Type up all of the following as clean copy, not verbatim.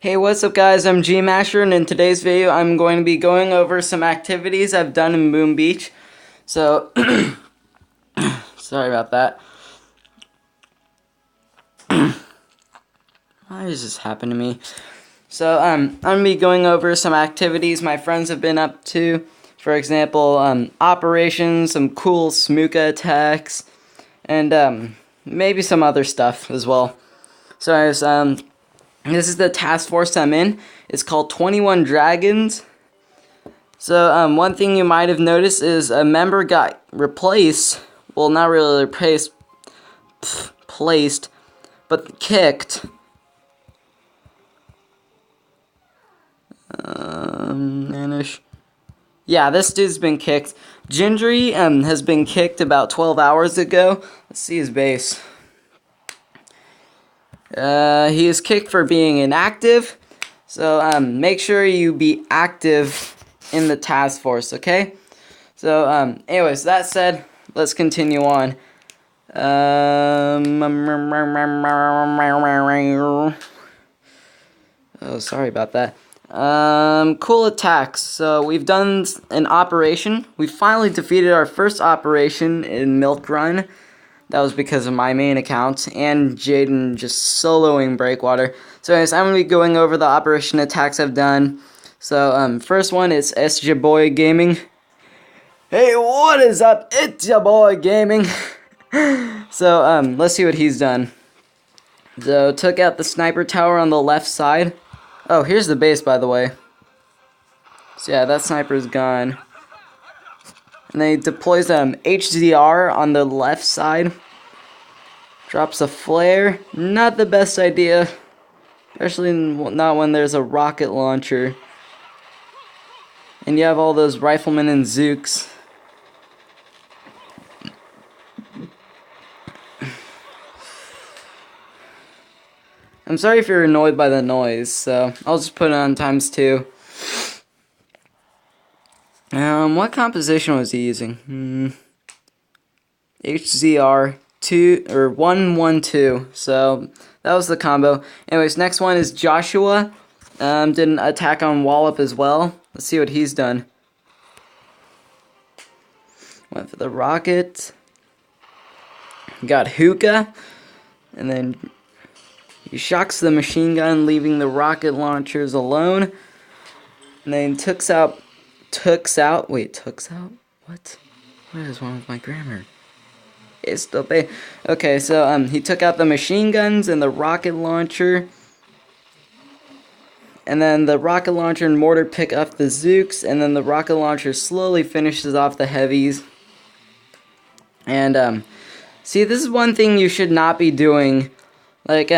Hey, what's up guys, I'm Gmasher, and in today's video I'm going to be going over some activities I've done in Boom Beach. So, sorry about that. Why does this happen to me? So, I'm going to be going over some activities my friends have been up to. For example, operations, some cool Smooka attacks, and maybe some other stuff as well. So, this is the task force I'm in. It's called 21 Dragons. So, one thing you might have noticed is a member got replaced. Well, not really replaced, placed, but kicked. Manish. Yeah, this dude's been kicked. Gingery has been kicked about 12 hours ago. Let's see his base. He is kicked for being inactive. So, make sure you be active in the task force, okay? So, anyways, that said, let's continue on. Oh, sorry about that. Cool attacks. So, we've done an operation. We finally defeated our first operation in Milk Run. That was because of my main account, and Jaden just soloing Breakwater. So anyways, I'm going to be going over the operation attacks I've done. So, first one is it's your boy gaming. Hey, what is up? It's your boy gaming. So, let's see what he's done. So, took out the sniper tower on the left side. Oh, here's the base, by the way. So yeah, that sniper's gone. And then he deploys HDR on the left side. Drops a flare. Not the best idea. Especially not when there's a rocket launcher. And you have all those riflemen and zooks. I'm sorry if you're annoyed by the noise, so I'll just put it on ×2. What composition was he using? HZR 2 or 112. So that was the combo. Anyways, next one is Joshua. Did an attack on Wallop as well. Let's see what he's done. Went for the rocket. Got hookah, and then he shocks the machine gun, leaving the rocket launchers alone. And then tooks out. What? What is wrong with my grammar? It's still bad. Okay, so he took out the machine guns and the rocket launcher. And then the rocket launcher and mortar pick up the zooks, and then the rocket launcher slowly finishes off the heavies. And see, this is one thing you should not be doing. Like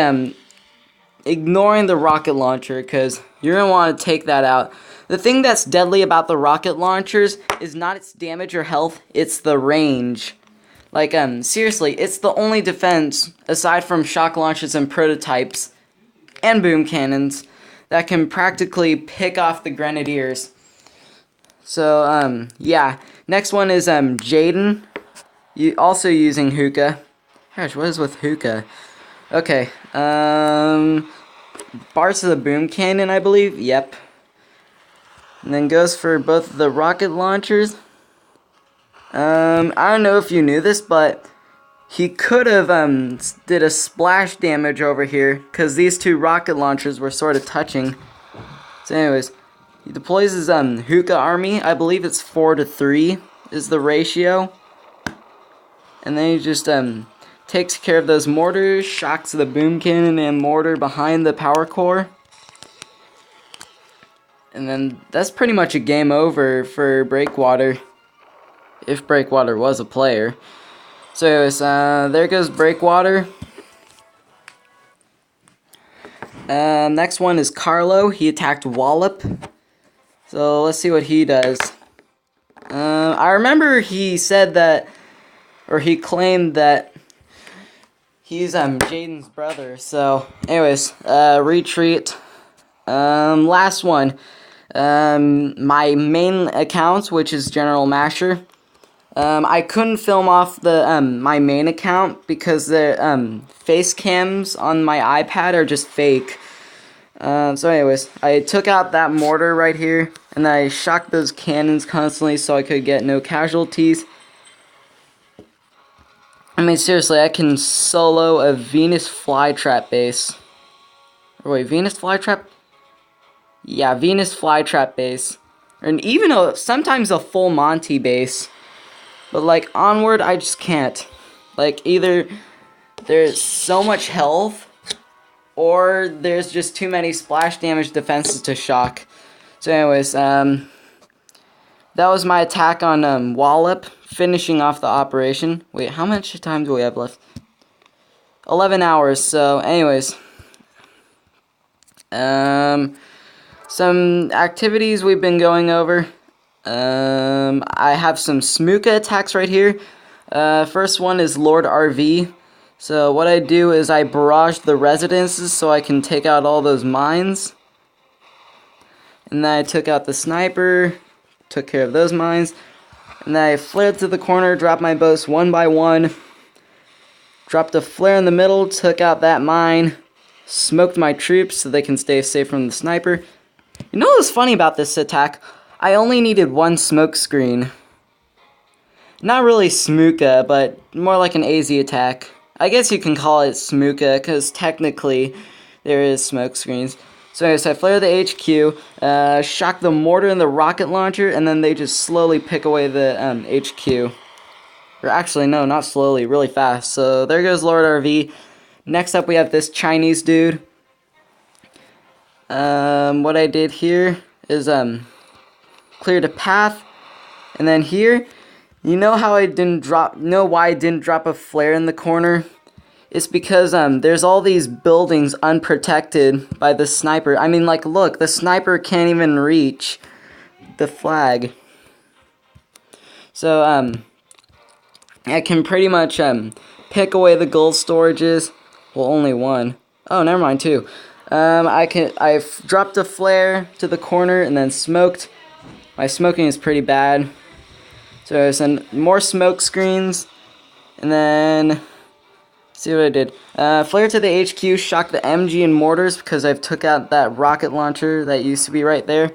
ignoring the rocket launcher, because you're gonna want to take that out. The thing that's deadly about the rocket launchers is not its damage or health, it's the range. Like, seriously, it's the only defense, aside from shock launchers and prototypes, and boom cannons, that can practically pick off the grenadiers. So, yeah. Next one is, Jaden, also using hookah. Gosh, what is with hookah? Okay, Bars of the boom cannon, I believe, yep. And then goes for both the rocket launchers. I don't know if you knew this, but he could have did a splash damage over here, because these two rocket launchers were sort of touching. So anyways, he deploys his hookah army. I believe it's 4-3 is the ratio. And then he just takes care of those mortars, shocks the boom cannon and mortar behind the power core. And then that's pretty much a game over for Breakwater, if Breakwater was a player. So anyways, there goes Breakwater. Next one is Carlo. He attacked Wallop. So let's see what he does. I remember he said that, or he claimed that he's Jaden's brother. So anyways, retreat. Last one. My main account, which is General Masher. I couldn't film off the my main account because the face cams on my iPad are just fake. So anyways, I took out that mortar right here, and I shocked those cannons constantly so I could get no casualties. I mean, seriously, I can solo a Venus flytrap base. Or wait, Venus flytrap? Yeah, Venus flytrap base. And even sometimes a full Monty base. But like, onward, I just can't. Like, either there's so much health, or there's just too many splash damage defenses to shock. So anyways, that was my attack on Wallop, finishing off the operation. Wait, how much time do we have left? 11 hours, so anyways. Some activities we've been going over. I have some Smooka attacks right here. First one is Lord RV. So what I do is I barrage the residences so I can take out all those mines. And then I took out the sniper, took care of those mines. And then I flared to the corner, dropped my boats one by one. Dropped a flare in the middle, took out that mine. Smoked my troops so they can stay safe from the sniper. You know what's funny about this attack? I only needed one smoke screen. Not really Smooka, but more like an AZ attack. I guess you can call it Smooka, because technically there is smoke screens. So anyways, I flare the HQ, shock the mortar and the rocket launcher, and then they just slowly pick away the HQ. Or actually, no, not slowly, really fast. So there goes Lord RV. Next up we have this Chinese dude. What I did here is cleared a path, and then here, you know how I didn't drop, why I didn't drop a flare in the corner? It's because there's all these buildings unprotected by the sniper. I mean, like, look, the sniper can't even reach the flag. So I can pretty much pick away the gold storages. Well, only one. Oh, never mind, two. I've dropped a flare to the corner and then smoked. My smoking is pretty bad. So I send more smoke screens, and then see what I did. Flare to the HQ, shock the MG and mortars because I've took out that rocket launcher that used to be right there.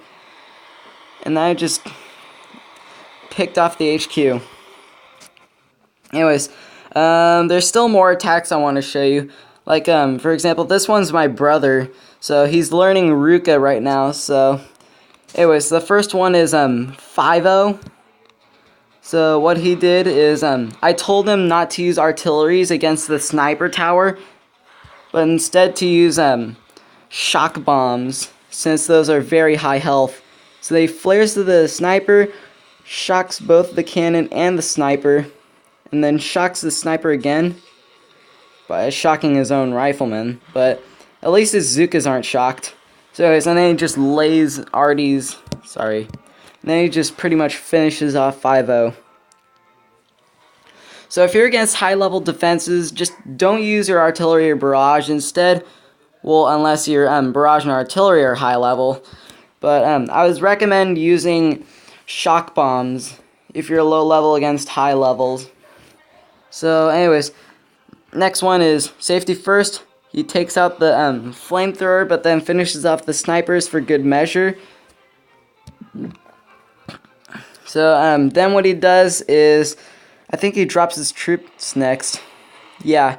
And then I just picked off the HQ. Anyways, there's still more attacks I want to show you. Like, for example, this one's my brother, so he's learning rooka right now, so anyways, the first one is 5-0. So what he did is I told him not to use artilleries against the sniper tower, but instead to use shock bombs, since those are very high health. So they flares to the sniper, shocks both the cannon and the sniper, and then shocks the sniper again by shocking his own rifleman, but at least his Zookas aren't shocked. So anyways, and then he just lays Artie's, and then he just pretty much finishes off 5-0. So if you're against high-level defenses, just don't use your artillery or barrage. Instead, well, unless your barrage and artillery are high level. But I would recommend using shock bombs if you're low level against high levels. So anyways, next one is safety first. He takes out the flamethrower, but then finishes off the snipers for good measure. So then what he does is, I think he drops his troops next. Yeah.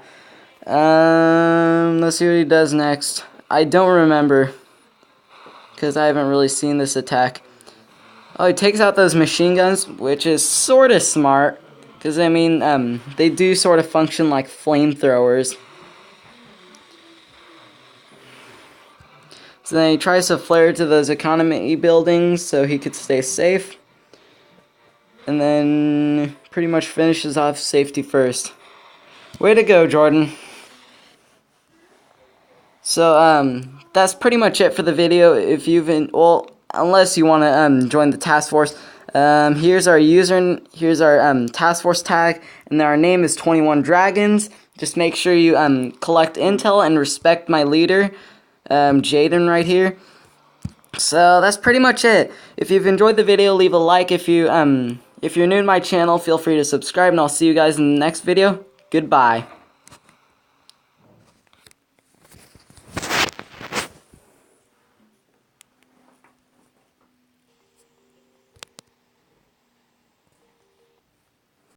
Let's see what he does next. I don't remember, because I haven't really seen this attack. Oh, he takes out those machine guns, which is sort of smart. Because, I mean, they do sort of function like flamethrowers. So then he tries to flare to those economy buildings so he could stay safe. And then pretty much finishes off safety first. Way to go, Jordan. So, that's pretty much it for the video. If you've well, unless you want to join the task force. Here's our user, here's our task force tag, and our name is 21 Dragons. Just make sure you collect intel and respect my leader, Jaden right here. So that's pretty much it. If you've enjoyed the video, leave a like. If you're new to my channel, feel free to subscribe, and I'll see you guys in the next video. Goodbye.